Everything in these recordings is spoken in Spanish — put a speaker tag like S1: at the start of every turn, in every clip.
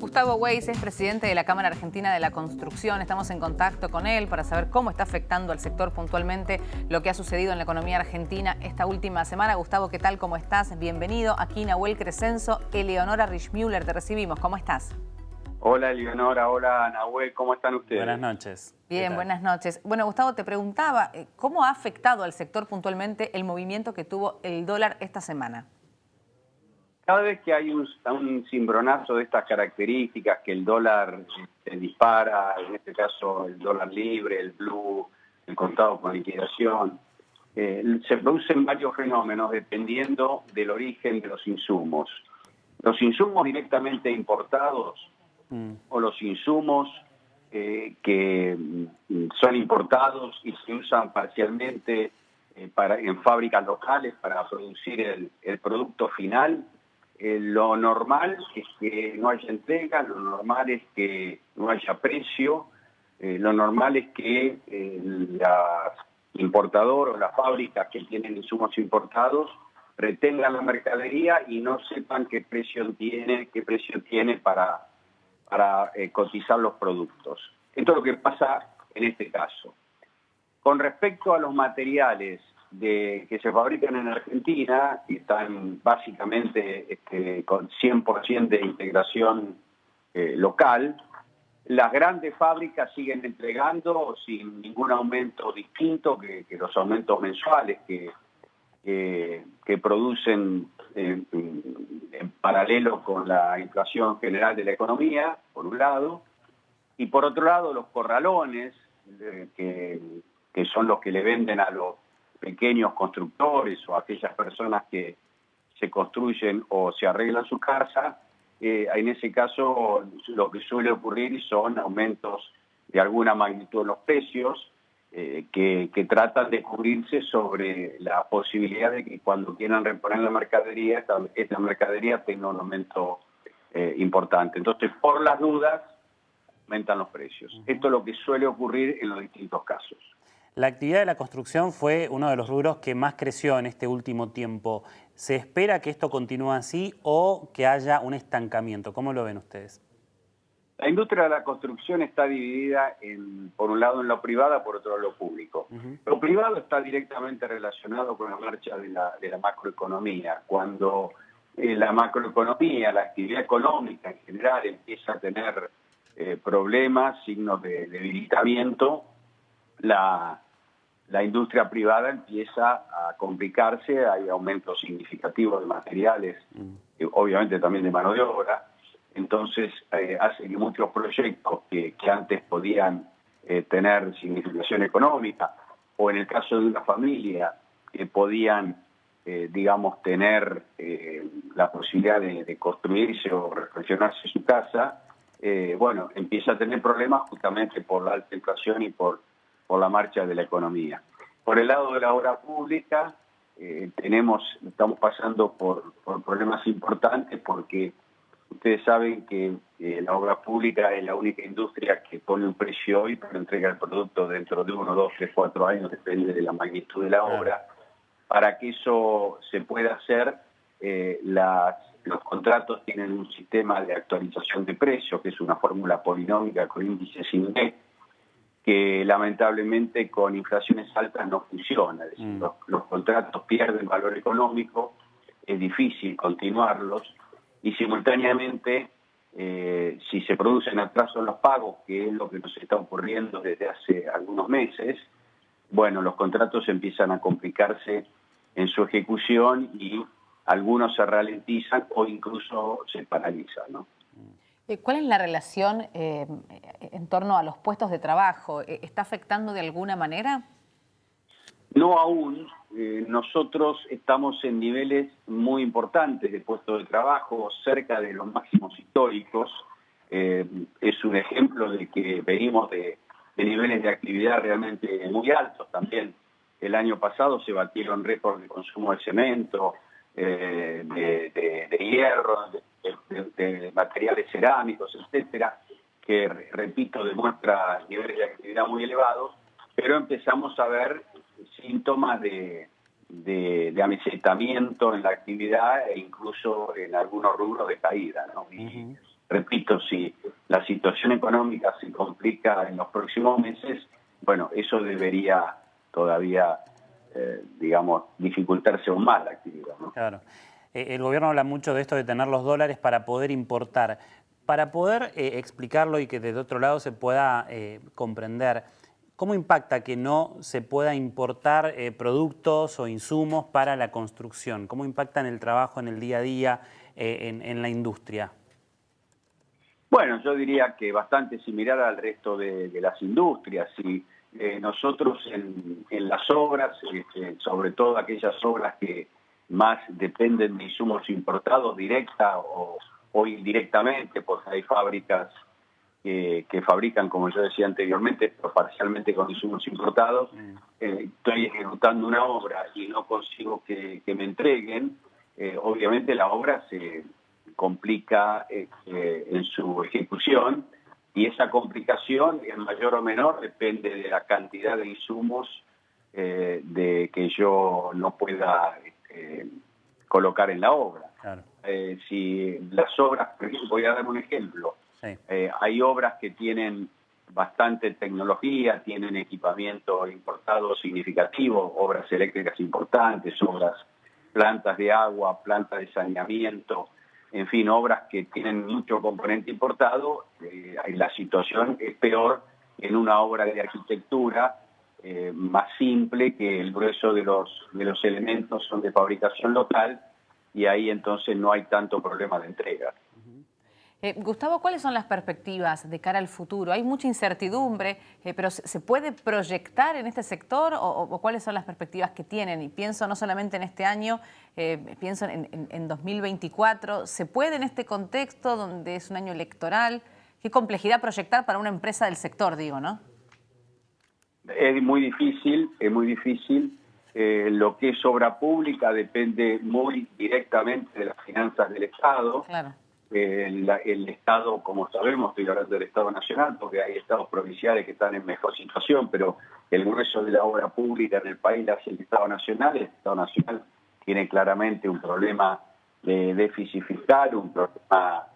S1: Gustavo Weiss es presidente de la Cámara Argentina de la Construcción. Estamos en contacto con él para saber cómo está afectando al sector puntualmente lo que ha sucedido en la economía argentina esta última semana. Gustavo, ¿qué tal? ¿Cómo estás? Bienvenido. Aquí Nahuel Crescenzo, Eleonora Richmüller, te recibimos. ¿Cómo estás?
S2: Hola Eleonora, hola Nahuel, ¿cómo están ustedes?
S3: Buenas noches.
S1: Bien, buenas noches. Bueno, Gustavo, te preguntaba, ¿cómo ha afectado al sector puntualmente el movimiento que tuvo el dólar esta semana?
S2: Cada vez que hay un cimbronazo de estas características, que el dólar se dispara, en este caso el dólar libre, el blue, el contado con liquidación, se producen varios fenómenos dependiendo del origen de los insumos. Los insumos directamente importados o los insumos que son importados y se usan parcialmente en fábricas locales para producir el producto final. Lo normal es que no haya entrega, lo normal es que no haya precio, lo normal es que las importadoras o las fábricas que tienen insumos importados retengan la mercadería y no sepan qué precio tiene para cotizar los productos. Esto es lo que pasa en este caso. Con respecto a los materiales que se fabrican en Argentina, que están básicamente con 100% de integración local, las grandes fábricas siguen entregando sin ningún aumento distinto que los aumentos mensuales que producen en paralelo con la inflación general de la economía, por un lado, y por otro lado los corralones, que son los que le venden a los pequeños constructores o a aquellas personas que se construyen o se arreglan su casa, en ese caso lo que suele ocurrir son aumentos de alguna magnitud en los precios que tratan de cubrirse sobre la posibilidad de que cuando quieran reponer la mercadería, esta mercadería tenga un aumento importante. Entonces, por las dudas, aumentan los precios. Esto es lo que suele ocurrir en los distintos casos.
S3: La actividad de la construcción fue uno de los rubros que más creció en este último tiempo. ¿Se espera que esto continúe así o que haya un estancamiento? ¿Cómo lo ven ustedes?
S2: La industria de la construcción está dividida por un lado en lo privado, por otro en lo público. Lo privado está directamente relacionado con la marcha de la macroeconomía. Cuando la macroeconomía, la actividad económica en general empieza a tener problemas, signos de debilitamiento, la industria privada empieza a complicarse, hay aumentos significativos de materiales, obviamente también de mano de obra. Entonces hace que muchos proyectos que antes podían tener significación económica, o en el caso de una familia que podían, digamos, tener la posibilidad de construirse o reflexionarse su casa, bueno, empieza a tener problemas justamente por la alta inflación y por la marcha de la economía. Por el lado de la obra pública, estamos pasando por problemas importantes porque ustedes saben que la obra pública es la única industria que pone un precio hoy, pero entrega el producto dentro de 1, 2, 3, 4 años, depende de la magnitud de la obra. Para que eso se pueda hacer, los contratos tienen un sistema de actualización de precios, que es una fórmula polinómica con índices INDEC, que lamentablemente con inflaciones altas no funciona. Es decir, los contratos pierden valor económico, es difícil continuarlos, y simultáneamente, si se producen atrasos en los pagos, que es lo que nos está ocurriendo desde hace algunos meses, bueno, los contratos empiezan a complicarse en su ejecución y algunos se ralentizan o incluso se paralizan, ¿no?
S1: ¿Cuál es la relación en torno a los puestos de trabajo? ¿Está afectando de alguna manera?
S2: No aún. Nosotros estamos en niveles muy importantes de puestos de trabajo, cerca de los máximos históricos. Es un ejemplo de que venimos de niveles de actividad realmente muy altos también. El año pasado se batieron récords de consumo de cemento, de hierro, de materiales cerámicos, etcétera, que, repito, demuestra niveles de actividad muy elevados, pero empezamos a ver síntomas de amesetamiento en la actividad e incluso en algunos rubros de caída, ¿no? Y repito, si la situación económica se complica en los próximos meses, bueno, eso debería todavía, digamos, dificultarse aún más la actividad, ¿no?
S3: Claro. El gobierno habla mucho de esto de tener los dólares para poder importar. Para poder explicarlo y que desde otro lado se pueda comprender, ¿cómo impacta que no se pueda importar productos o insumos para la construcción? ¿Cómo impacta en el trabajo, en el día a día, en la industria?
S2: Bueno, yo diría que bastante similar al resto de las industrias. Y nosotros en las obras, sobre todo aquellas obras que más dependen de insumos importados directa o indirectamente, porque hay fábricas que fabrican, como yo decía anteriormente, pero parcialmente con insumos importados. Estoy ejecutando una obra y no consigo que me entreguen, obviamente la obra se complica en su ejecución, y esa complicación, en mayor o menor, depende de la cantidad de insumos de que yo no pueda colocar en la obra.
S3: Claro.
S2: Si las obras, voy a dar un ejemplo,
S3: Sí.
S2: Hay obras que tienen bastante tecnología, tienen equipamiento importado significativo, obras eléctricas importantes, plantas de agua, plantas de saneamiento, en fin, obras que tienen mucho componente importado. La situación es peor en una obra de arquitectura más simple, que el grueso de los elementos son de fabricación local, y ahí entonces no hay tanto problema de entrega.
S1: Gustavo, ¿cuáles son las perspectivas de cara al futuro? Hay mucha incertidumbre, pero ¿se puede proyectar en este sector o cuáles son las perspectivas que tienen? Y pienso no solamente en este año, pienso en 2024. ¿Se puede en este contexto donde es un año electoral? Qué complejidad proyectar para una empresa del sector, digo, ¿no?
S2: Es muy difícil, es muy difícil. Lo que es obra pública depende muy directamente de las finanzas del Estado.
S1: Claro.
S2: El Estado, como sabemos, estoy hablando del Estado Nacional, porque hay estados provinciales que están en mejor situación, pero el grueso de la obra pública en el país la hace el Estado Nacional. El Estado Nacional tiene claramente un problema de déficit fiscal, un problema,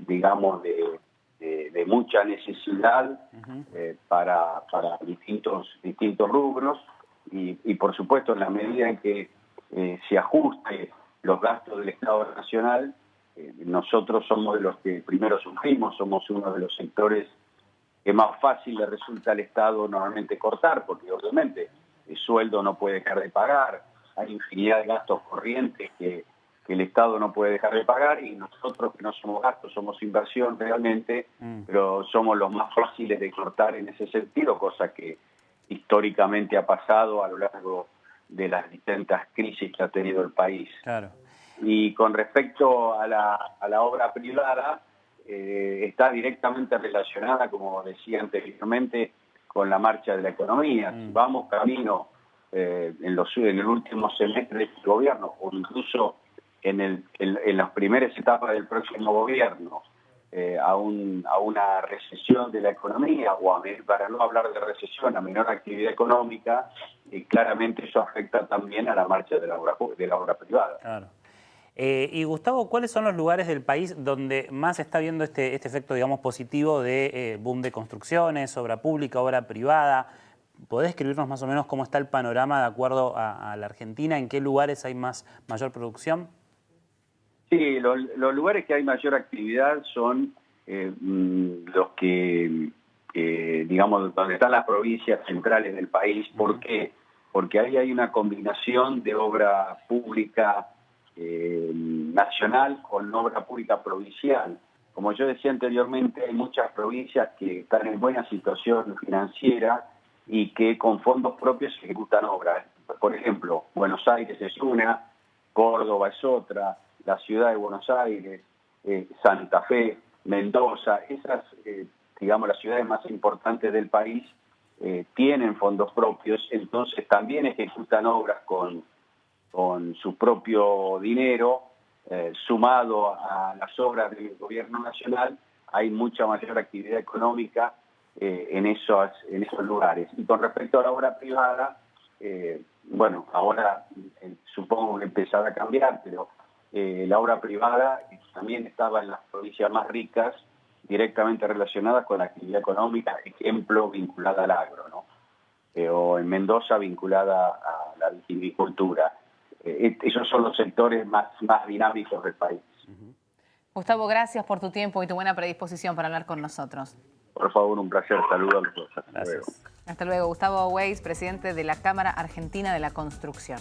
S2: digamos, de mucha necesidad para distintos rubros, y por supuesto, en la medida en que se ajuste los gastos del Estado Nacional, nosotros somos de los que primero sufrimos, somos uno de los sectores que más fácil le resulta al Estado normalmente cortar, porque obviamente el sueldo no puede dejar de pagar, hay infinidad de gastos corrientes que el Estado no puede dejar de pagar, y nosotros, que no somos gastos, somos inversión realmente, pero somos los más fáciles de cortar en ese sentido, cosa que históricamente ha pasado a lo largo de las distintas crisis que ha tenido el país.
S3: Claro.
S2: Y con respecto a la obra privada, está directamente relacionada, como decía anteriormente, con la marcha de la economía. Si vamos camino en el último semestre de este gobierno, o incluso en las primeras etapas del próximo gobierno, a una recesión de la economía, para no hablar de recesión, a menor actividad económica, claramente eso afecta también a la marcha de la obra privada.
S3: Claro. Y Gustavo, ¿cuáles son los lugares del país donde más se está viendo este efecto, digamos, positivo de boom de construcciones, obra pública, obra privada? ¿Podés escribirnos más o menos cómo está el panorama de acuerdo a la Argentina? ¿En qué lugares hay mayor producción?
S2: Sí, los lugares que hay mayor actividad son los que, digamos, donde están las provincias centrales del país. ¿Por qué? Porque ahí hay una combinación de obra pública nacional con obra pública provincial. Como yo decía anteriormente, hay muchas provincias que están en buena situación financiera y que con fondos propios ejecutan obras. Por ejemplo, Buenos Aires es una, Córdoba es otra, la ciudad de Buenos Aires, Santa Fe, Mendoza, esas, digamos, las ciudades más importantes del país tienen fondos propios, entonces también ejecutan obras con su propio dinero, sumado a las obras del gobierno nacional. Hay mucha mayor actividad económica en esos lugares. Y con respecto a la obra privada, bueno, ahora supongo que empezará a cambiar, pero la obra privada también estaba en las provincias más ricas, directamente relacionadas con la actividad económica, ejemplo, vinculada al agro, ¿no? O en Mendoza vinculada a la viticultura. Esos son los sectores más dinámicos del país.
S1: Gustavo, gracias por tu tiempo y tu buena predisposición para hablar con nosotros.
S2: Por favor, un placer. Saludos a todos.
S3: Gracias.
S1: Hasta luego. Gustavo Weiss, presidente de la Cámara Argentina de la Construcción.